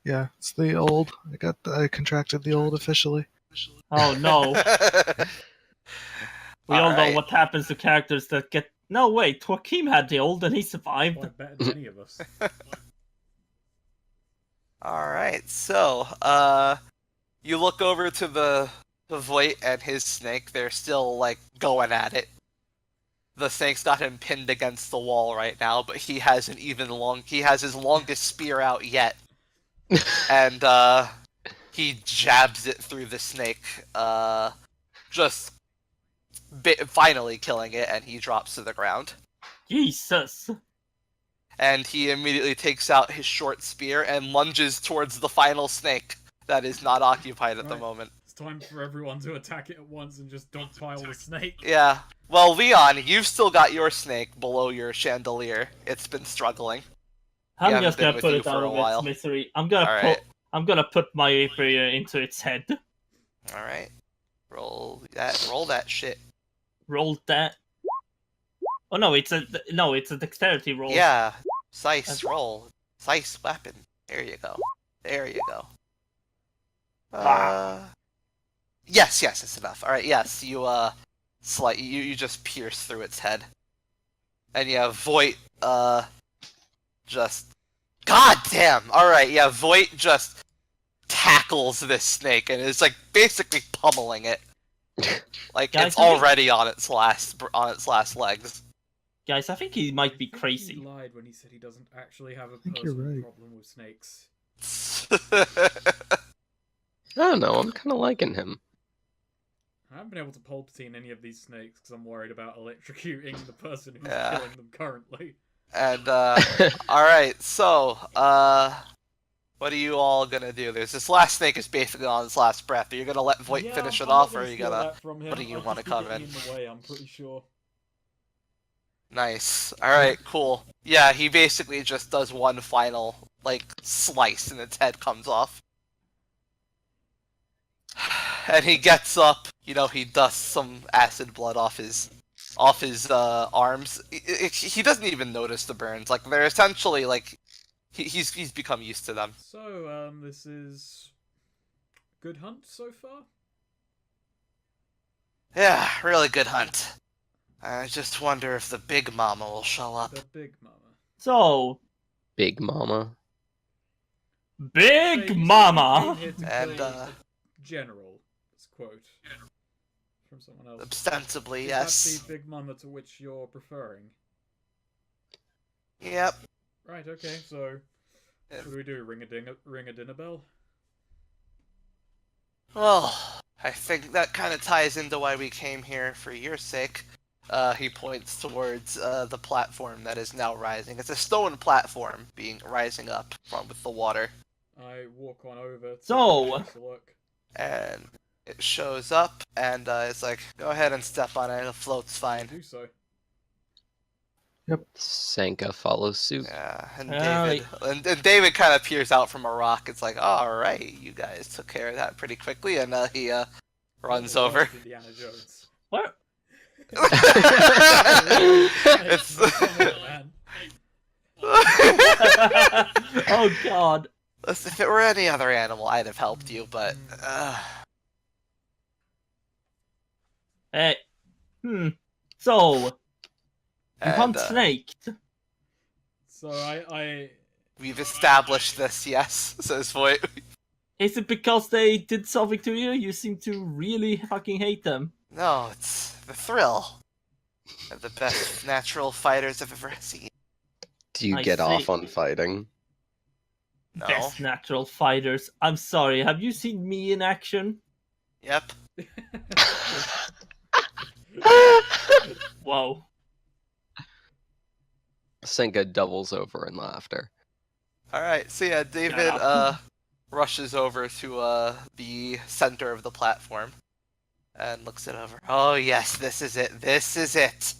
Yeah, it's the old. I contracted the old officially. Oh no. We all know Alright. what happens to characters that get... No, wait, Joaquin had the old and he survived. Quite better than any of us. Alright, so, you look over to the Voight and his snake. They're still, like, going at it. The snake's got him pinned against the wall right now, but he has his longest spear out yet. And, he jabs it through the snake, just finally killing it, and he drops to the ground. Jesus. And he immediately takes out his short spear and lunges towards the final snake that is not occupied at the Right. moment. It's time for everyone to attack it at once and just dogpile the snake. Yeah. Well, Leon, you've still got your snake below your chandelier. It's been struggling. I'm haven't just been gonna with put you it for out a of while. its misery. I'm Alright. gonna put my rapier into its head. Alright. Roll that shit. Roll that. Oh no, it's a dexterity roll. Yeah. Sice roll. Sice weapon. There you go. There you go. Yes, it's enough. Alright, yes, you you just pierce through its head. And yeah, Voight, just... God damn! Alright, yeah, Voight just tackles this snake and is, like, basically pummeling it. Like, Guys, it's I think- already on its last legs. Guys, I think he might be I think crazy. He lied when he said he doesn't actually have a think you're personal right. problem with snakes. I don't know, I'm kind of liking him. I haven't been able to Palpatine any of these snakes because I'm worried about electrocuting the person who's Yeah. killing them currently. And, alright, so, what are you all gonna do? There's this last snake is basically on its last breath. Are you gonna let Voight Yeah, finish I'm it not off, or gonna are you steal gonna... that from him. what do you I'd wanna just be come getting in? in the way, I'm pretty sure. Nice. Alright, cool. Yeah, he basically just does one final, like, slice and its head comes off. And he gets up, you know, he dusts some acid blood off his arms. He doesn't even notice the burns. Like, they're essentially, like, he's become used to them. So, this is... good hunt so far? Yeah, really good hunt. I just wonder if the big mama will show up. The big mama. So, Big Mama. Big Say, Mama. "You came here to And, kill a general." This quote from someone else. Ostensibly, Is yes. that the Big Mama to which you're preferring? Yep. Right. Okay. So, what do we do? Ring a dinner bell? Well, I think that kind of ties into why we came here for your sake. He points towards the platform that is now rising. It's a stone platform rising up from with the water. I walk on over. So- Take a look. And it shows up, and it's like, go ahead and step on it. It floats I fine. do so. Sanka follows suit. Yeah, and Alright. and David kind of peers out from a rock. It's like, all right, you guys took care of that pretty quickly, and he runs over. Worst Indiana Jones. What? It's Come on, man. Oh God. Listen, if it were any other animal, I'd have helped you, but Hey. So you and, hunt snakes. So I we've established this. Yes, says Voight. Is it because they did something to you? You seem to really fucking hate them. No, it's the thrill. They're the best natural fighters I've ever seen. Do you I get see. off on fighting? No. Best natural fighters. I'm sorry. Have you seen me in action? Yep. Whoa. Sanka doubles over in laughter. All right. So yeah, David Yeah. rushes over to the center of the platform and looks it over. Oh yes, this is it. This is it.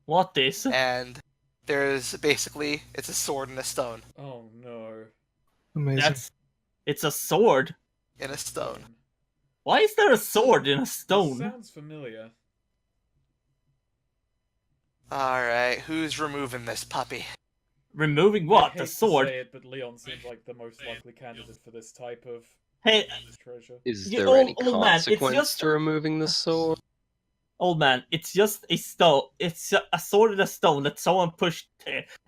What is? And there's basically it's a sword and a stone Oh no. Amazing. It's a sword. in a stone. Why is there a sword in a This stone? sounds familiar. All right, who's removing this puppy? Removing I what? hate The to sword? say it, but Leon seems like the most likely candidate for this type of Hey, treasure. Is You there any old man, it's consequence just- to removing the sword? old man, it's just a stone. It's a sword in a stone that someone pushed.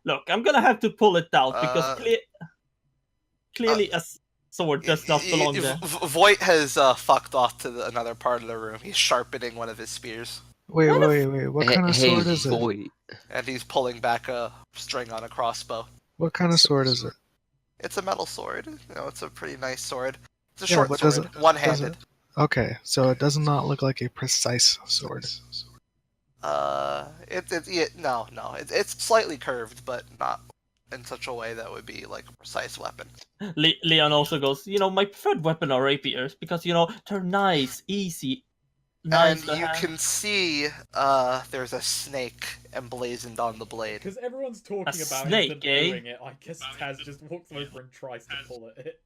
Look, I'm gonna have to pull it out because clearly a sword does not belong there. Voight has fucked off to another part of the room. He's sharpening one of his spears, Wait, What wait, wait. What Hey- kind of hey, sword is it? boy. and he's pulling back a string on a crossbow. What kind of sword is it? It's a metal sword. You know, it's a pretty nice sword. It's a Yeah, short but sword, one-handed. Okay, so it does not look like a precise sword. It's slightly curved, but not in such a way that would be like a precise weapon. Leon also goes, my preferred weapon are rapiers because they're nice, easy, nice And to you have. can see there's a snake emblazoned on the blade. Because everyone's talking A about snake, him eh? doing it, I guess Taz just walks over and tries to pull at it.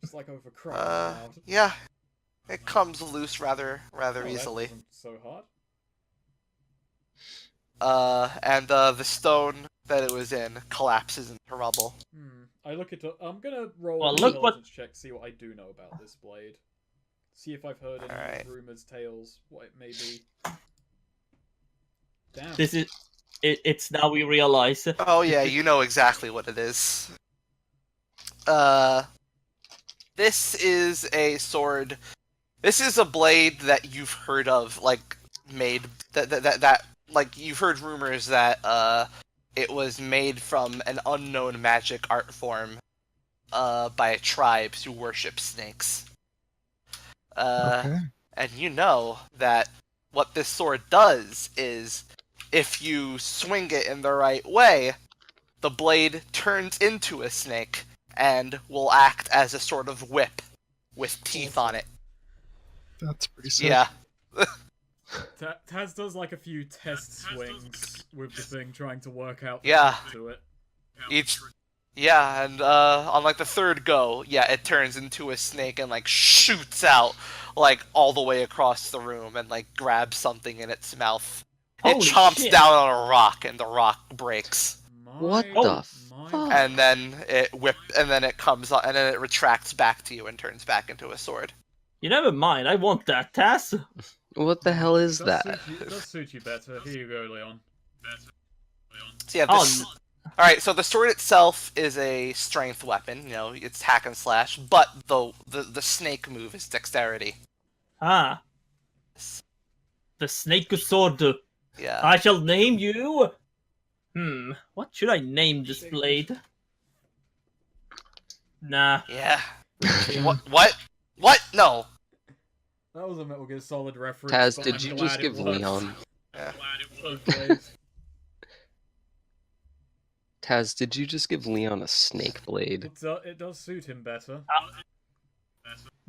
Just like over crying out. Yeah, it comes loose rather Oh, that easily. wasn't so hard. And the stone that it was in collapses into rubble. I look at. I'm gonna roll Well, an look what- intelligence check, see what I do know about this blade. See if I've heard any Alright. rumors, tales, what it may be. Damn. This is. It's now we realize. Oh yeah, you know exactly what it is. This is a sword. This is a blade that you've heard of, like made that like you've heard rumors that it was made from an unknown magic art form by tribes who worship snakes. Okay. And you know that what this sword does is, if you swing it in the right way, the blade turns into a snake and will act as a sort of whip with teeth on it. That's pretty sick. Yeah. Taz does like a few test swings with the thing, trying to work out the Yeah. trick to it. And on like the third go, yeah, it turns into a snake and like shoots out like all the way across the room and like grabs something in its mouth. It Holy chomps shit. down on a rock and the rock breaks. What My- the my- fuck? And then it comes on, and then it retracts back to you and turns back into a sword. You never mind. I want that, Taz. What the hell is Does that? Suit you, does suit you better. Here you go, Leon. So yeah, Oh, this, All right, so the sword itself is a strength weapon. You know, it's hack and slash, but the snake move is dexterity. Ah, the snake sword. Yeah. I shall name you. What should I name this blade? Nah. Yeah. What? What? No. That was a Metal Gear Solid reference. Taz, but did I'm you glad just it give worked. Leon? Yeah. Okay. Taz, did you just give Leon a snake blade? It does suit him better.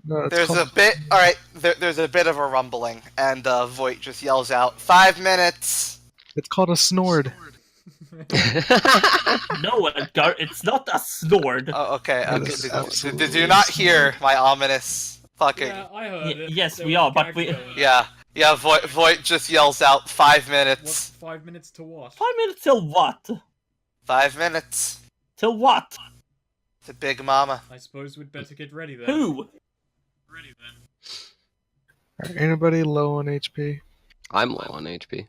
No, it's There's called, a bit. All right. There's a bit of a rumbling, and Voight just yells out, "5 minutes." it's called a snord. No, Edgar, it's not a sword. Oh, okay. That Okay. is Did absolutely you not a hear snord. my ominous fucking? Yeah, I heard it. Yes, There we was are, but gags we- going. Yeah. Voight just yells out, "5 What's minutes." 5 minutes to what? 5 minutes till what? 5 minutes. Till what? To Big Mama. I suppose we'd better get ready then. Who? Alright, anybody low on HP? I'm low on HP.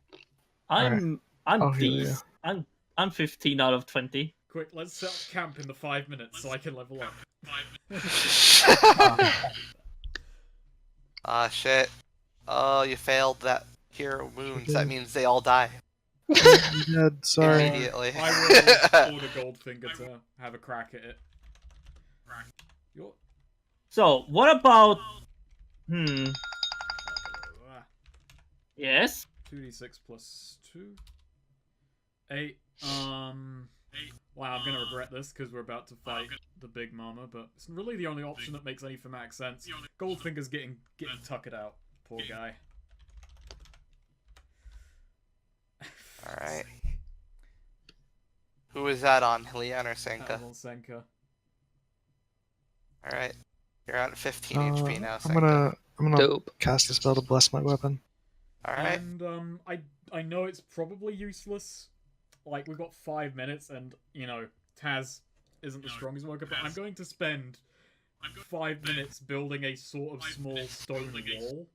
I'm I'll heal you. these. I'm 15 out of 20. Quick, let's set up camp in the 5 minutes so I can level up. Ah, shit. Oh, you failed that hero wounds. That means they all die I'm dead, sorry. immediately. I will order Goldfinger to have a crack at it. You're... So, what about... Ah, Yes? 2d6 plus 2. 8. Wow, I'm gonna regret this because we're about to fight the Big Mama, but it's really the only option that makes any thematic sense. Goldfinger's getting tuckered out. Poor guy. Alright. Who is that on, Leon or That Senka? was on Senka. Alright. You're at 15 HP now, I'm Senka. gonna Dope. cast a spell to bless my weapon. Alright. And I know it's probably useless. Like, we've got 5 minutes, and you know, Taz isn't the strongest worker, but I'm going to spend 5 minutes building a sort of small stone wall.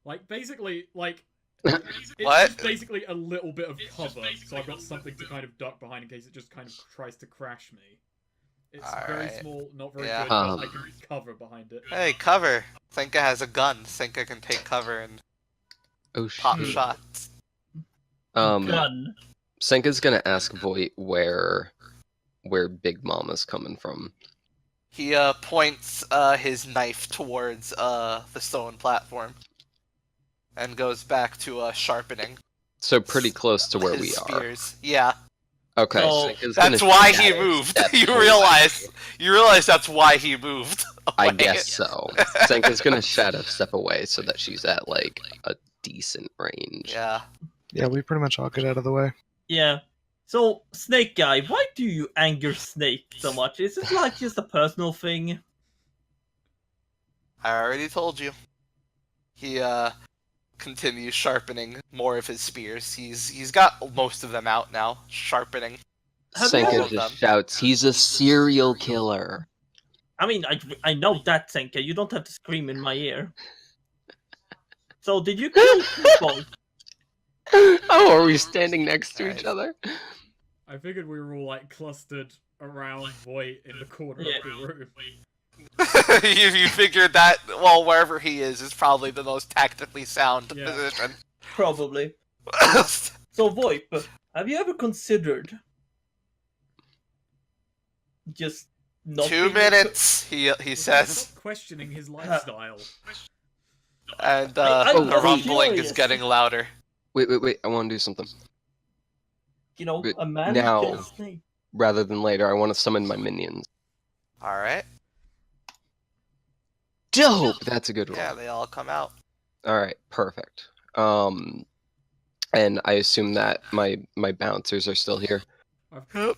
Like, basically, like, it's What? just basically a little bit of cover, so I've got something to kind of duck behind in case it just kind of tries to crash me. It's very Alright. small, not very Yeah. good, but I can cover behind it. Hey, cover! Senka has a gun. Senka can take cover and Oh pop shit. shots. Gun. Senka's gonna ask Voight where Big Mama's coming from. He points his knife towards the stone platform and goes back to sharpening So pretty close to where his we are. spears. Yeah, Okay, So, Senka's that's gonna why he shadow moved. step You towards realize that's why he moved. I away. guess so. Senka's gonna shadow step away so that she's at like a decent range. Yeah. Yeah, we pretty much all get out of the way. Yeah. So, Snake Guy, why do you anger Snake so much? Is it like just a personal thing? I already told you. He continues sharpening more of his spears. He's got most of them out now, sharpening. Have you Senka ever- just shouts, "He's a serial killer." I mean, I know that, Senka. You don't have to scream in my ear. So, did you kill people? Oh, are we standing next to each Alright. other? I figured we were all like clustered around Voight in the corner Yeah. of the room. you figured that, well, wherever he is probably the most tactically sound Yeah. position. Probably. So, VoIP, have you ever considered just not 2 being- minutes, he says, Stop questioning his lifestyle. and I'm the rumbling curious. is getting louder. Wait! I want to do something. You know, But a man now- who kills snake. Rather than later, I want to summon my minions. Alright. Dope. That's a good one. Yeah, they all come out. All right, perfect. And I assume that my bouncers are still here. I've,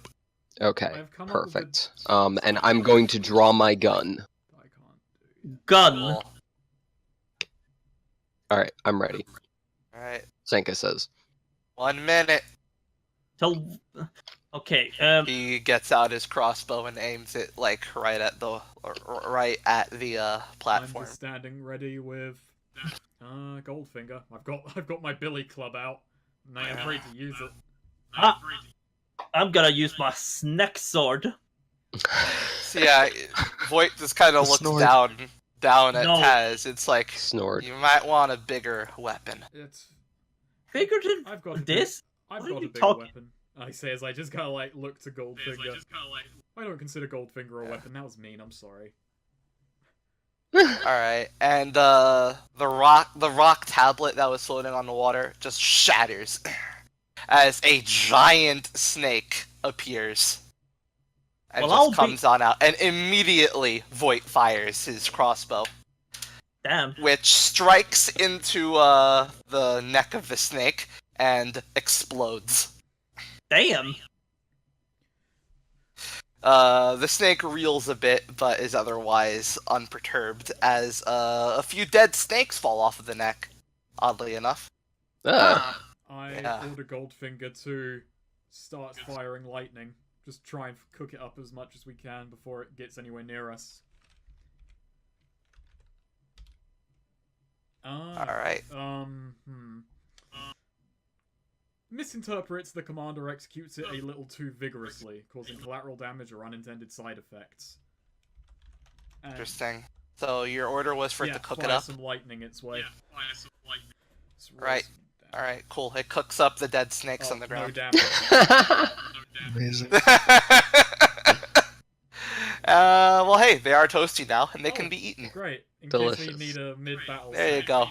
Okay, I've come up with perfect. And I'm going to draw my gun. I can't do. Gun. Cool. All right, I'm ready. Alright. Senka says. 1 minute. Tell. Okay. He gets out his crossbow and aims it like right at the I'm platform. just standing ready with Goldfinger. I've got my billy club out. And I am ready to use it. I'm gonna use my snack sword. So yeah, Voight just kind of The looks snort. down at No. Taz. It's like Snort. you might want a bigger weapon. It's. Bigger than I've got a this? I've What are got you a bigger talking- weapon. I say as I just kind of like look to Goldfinger. I don't consider Goldfinger a weapon. That was mean. I'm sorry. All right, and the rock tablet that was floating on the water just shatters as a giant snake appears and Well, just I'll be- comes on out, and immediately Voight fires his crossbow, Damn. which strikes into the neck of the snake and explodes. Damn. The snake reels a bit, but is otherwise unperturbed as a few dead snakes fall off of the neck, oddly enough. Ah. I Yeah. order Goldfinger to start firing lightning. Just try and cook it up as much as we can before it gets anywhere near us. Alright. Misinterprets the command or executes it a little too vigorously, causing collateral damage or unintended side effects. And, Interesting. So your order was for it yeah, to cook fire it up? some lightning its way. Let's roll Right. some damage. Alright, cool. It cooks up the dead snakes on the No ground. damage. Amazing. Well, hey, they are toasty now, and they can be eaten. Great. In case Delicious. we need a mid-battle There you snack. go.